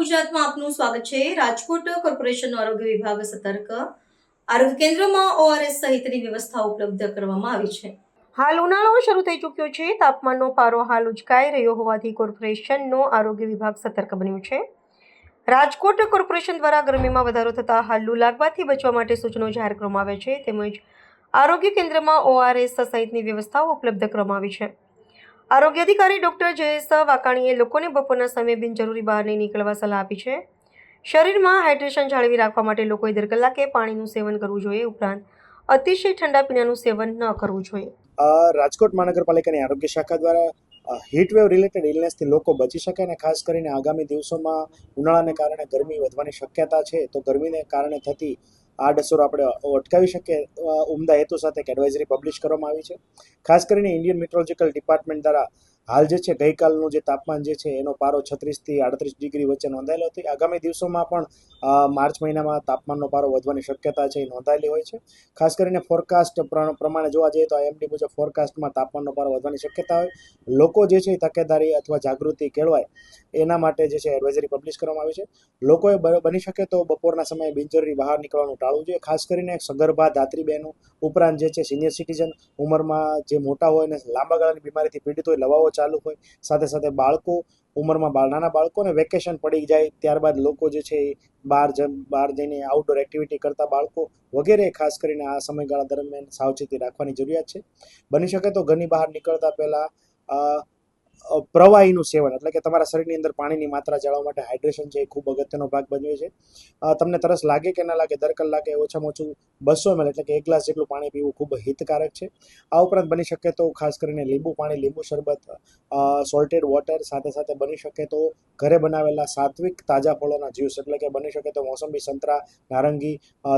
ગુજરાતમાં આપનું સ્વાગત છે। રાજકોટ કોર્પોરેશનનો આરોગ્ય વિભાગ સતર્ક। આરોગ્ય કેન્દ્રમાં ORS સહિતની વ્યવસ્થા ઉપલબ્ધ કરવામાં આવી છે। હાલ ઉનાળો શરૂ થઈ ચૂક્યો છે। તાપમાનનો પારો હાલ ઉંચકાઈ રહ્યો હોવાથી કોર્પોરેશનનો આરોગ્ય વિભાગ સતર્ક બન્યું છે। રાજકોટ કોર્પોરેશન દ્વારા ગરમીમાં વધારો થતા હાલ લૂ લાગવાથી બચવા માટે સૂચનો જાહેર કરવામાં આવ્યા છે, તેમજ આરોગ્ય કેન્દ્રમાં ORS સહિતની વ્યવસ્થાઓ ઉપલબ્ધ કરવામાં આવી છે। આરોગ્ય અધિકારી ડોક્ટર જયેશ વાકાણીએ લોકોને બપોરના સમયે બિનજરૂરી બહાર નહીં નીકળવા સલાહ આપી છે। શરીરમાં હાઇડ્રેશન જાળવી રાખવા માટે લોકોએ દર કલાકે પાણીનું સેવન કરવું જોઈએ, ઉપરાંત અતિશય ઠંડા પીણાનું સેવન ન કરવું જોઈએ। રાજકોટ મહાનગરપાલિકાની આરોગ્ય શાખા દ્વારા હીટવેવ રિલેટેડ ઇલનેસથી લોકો બચી શકે અને ખાસ કરીને આગામી દિવસોમાં ઉનાળાને કારણે ગરમી વધવાની શક્યતા છે, તો ગરમીને કારણે થતી આડઅસરો આપણે અટકાવી શકીએ ઉમદા હેતુ સાથે એક એડવાઇઝરી પબ્લિશ કરવામાં આવી છે। ખાસ કરીને ઇન્ડિયન મેટ્રોલોજીકલ ડિપાર્ટમેન્ટ દ્વારા હાલ જે છે ગઈકાલનું જે તાપમાન જે છે એનો પારો 36 થી 38 ડિગ્રી વચ્ચે નોંધાયેલો હતો। આગામી દિવસોમાં પણ માર્ચ મહિનામાં તાપમાનનો પારો વધવાની શક્યતા છે એ નોંધાયેલી હોય છે। ખાસ કરીને ફોરકાસ્ટ પ્રમાણે જોવા જઈએ તો IMD મુજબ ફોરકાસ્ટમાં તાપમાનનો પારો વધવાની શક્યતા હોય। લોકો જે છે તકેદારી અથવા જાગૃતિ કેળવાય એના માટે જે છે એડવાઇઝરી પબ્લિશ કરવામાં આવી છે। લોકોએ બની શકે તો બપોરના સમયે બિનજરૂરી બહાર નીકળવાનું ટાળવું જોઈએ। ખાસ કરીને સગર્ભા ધાત્રી બહેનો ઉપરાંત જે છે સિનિયર સિટીઝન ઉંમરમાં જે મોટા હોય અને લાંબા ગાળાની બીમારીથી પીડિત હોય, લવાઓ ચાલુ હોય, સાથે સાથે બાળકો ઉંમરમાં નાના બાળકોને વેકેશન પડી જાય ત્યારબાદ લોકો જે છે બહાર જઈને આઉટડોર એક્ટિવિટી કરતા બાળકો વગેરે ખાસ કરીને આ સમયગાળા દરમિયાન સાવચેતી રાખવાની જરૂરિયાત છે। બની શકે તો ઘરની બહાર નીકળતા પહેલા પ્રવાહીનું સેવન એટલે કે તમારા શરીરની અંદર પાણીની માત્રા જાળવવા માટે હાઇડ્રેશન છે એ ખૂબ અગત્યનો ભાગ ભજવે છે। તમને તરસ લાગે કે ના લાગે દર કલાકે ઓછામાં ઓછું 200 ml એટલે કે 1 ગ્લાસ જેટલું પાણી પીવું ખૂબ હિતકારક છે। આ ઉપરાંત બની શકે તો ખાસ કરીને લીંબુ પાણી, લીંબુ શરબત, સોલ્ટેડ વોટર, સાથે સાથે બની શકે તો ઘરે બનાવેલા સાત્વિક તાજા ફળોના જ્યુસ એટલે કે બની શકે તો મોસંબી, સંતરા, નારંગી,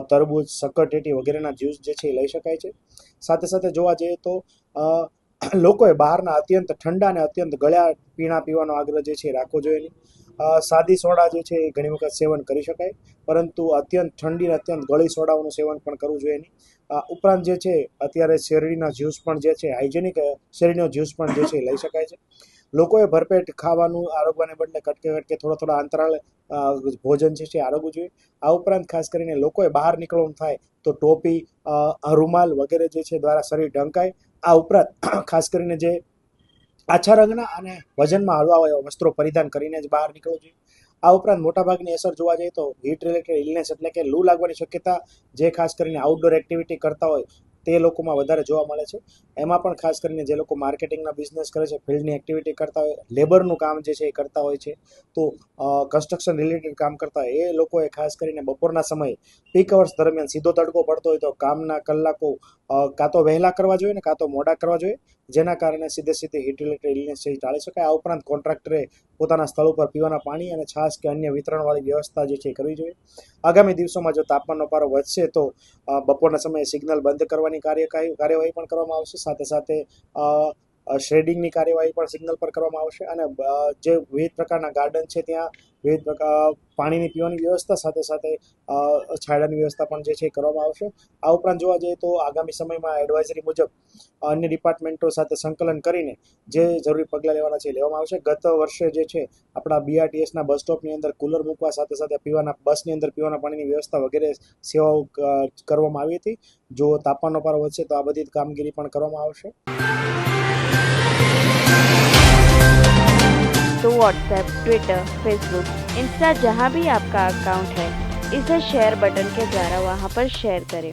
તરબૂચ, શક્કરટેટી વગેરેના જ્યુસ જે છે એ લઈ શકાય છે। સાથે સાથે જોવા જઈએ તો લોકોએ બહારના અત્યંત ઠંડા અને અત્યંત ગળ્યા પીણા પીવાનો આગ્રહ જે છે એ રાખવો જોઈએ નહીં। સાદી સોડા જે છે એ ઘણી વખત સેવન કરી શકાય, પરંતુ અત્યંત ઠંડી અને અત્યંત ગળી સોડાઓનું સેવન પણ કરવું જોઈએ નહીં। ઉપરાંત જે છે અત્યારે શેરડીના જ્યુસ પણ જે છે હાઇજેનિક શેરડીનો જ્યુસ પણ જે છે એ લઈ શકાય છે। લોકોએ ભરપેટ ખાવાનું આરોગવાને બદલે કટકે થોડા અંતરાળ ભોજન જે છે આરોગવું જોઈએ। આ ઉપરાંત ખાસ કરીને લોકોએ બહાર નીકળવાનું થાય તો ટોપી, રૂમાલ વગેરે જે છે દ્વારા શરીર ઢંકાય। આ ઉપરાંત ખાસ કરીને જે આછા રંગના અને વજનમાં હળવા હોય એવા વસ્ત્રો પરિધાન કરીને જ બહાર નીકળવું જોઈએ। આ ઉપરાંત મોટાભાગની અસર જોવા જઈએ તો હીટ રિલેટેડ ઇલનેસ એટલે કે લૂ લાગવાની શક્યતા જે ખાસ કરીને આઉટડોર એક્ટિવિટી કરતા હોય તે લોકોમાં વધારે જોવા મળે છે। એમાં પણ ખાસ કરીને જે લોકો માર્કેટિંગના બિઝનેસ કરે છે, ફિલ્ડની એક્ટિવિટી કરતા હોય, લેબરનું કામ જે છે એ કરતા હોય છે, તો કન્સ્ટ્રક્શન રિલેટેડ કામ કરતા હોય એ લોકોએ ખાસ કરીને બપોરના સમયે પીક અવર્સ દરમિયાન સીધો તડકો પડતો હોય તો કામના કલાકો કાં તો વહેલા કરવા જોઈએ ને કાં તો મોડા કરવા જોઈએ, જેના કારણે સીધી હીટ રિલેટેડ ઇલનેસ છે એ ટાળી શકાય। આ ઉપરાંત કોન્ટ્રાક્ટરે પોતાના સ્થળ ઉપર પીવાના પાણી અને છાશ કે અન્ય વિતરણવાળી વ્યવસ્થા જે છે એ કરવી જોઈએ। આગામી દિવસોમાં જો તાપમાનનો પારો વધશે તો બપોરના સમયે સિગ્નલ બંધ કરવાની કાર્યવાહી પણ કરવામાં આવશે। સાથે સાથે શેડિંગની કાર્યવાહી પણ સિગ્નલ પર કરવામાં આવશે અને જે વિવિધ પ્રકારના ગાર્ડન છે ત્યાં વિવિધ પ્રકાર પાણીની પીવાની વ્યવસ્થા સાથે સાથે છાંયડાની વ્યવસ્થા પણ જે છે એ કરવામાં આવશે। આ ઉપરાંત જોવા જઈએ તો આગામી સમયમાં એડવાઇઝરી મુજબ અન્ય ડિપાર્ટમેન્ટો સાથે સંકલન કરીને જે જરૂરી પગલાં લેવાના છે લેવામાં આવશે। ગત વર્ષે જે છે આપણા BRTSના બસ સ્ટોપની અંદર કુલર મૂકવા સાથે સાથે બસની અંદર પીવાના પાણીની વ્યવસ્થા વગેરે સેવાઓ કરવામાં આવી હતી। જો તાપમાનનો પારો વધશે તો આ બધી કામગીરી પણ કરવામાં આવશે। तो व्हाट्सएप, ट्विटर, फेसबुक, इंस्टा जहाँ भी आपका अकाउंट है, इसे शेयर बटन के द्वारा वहाँ पर शेयर करें।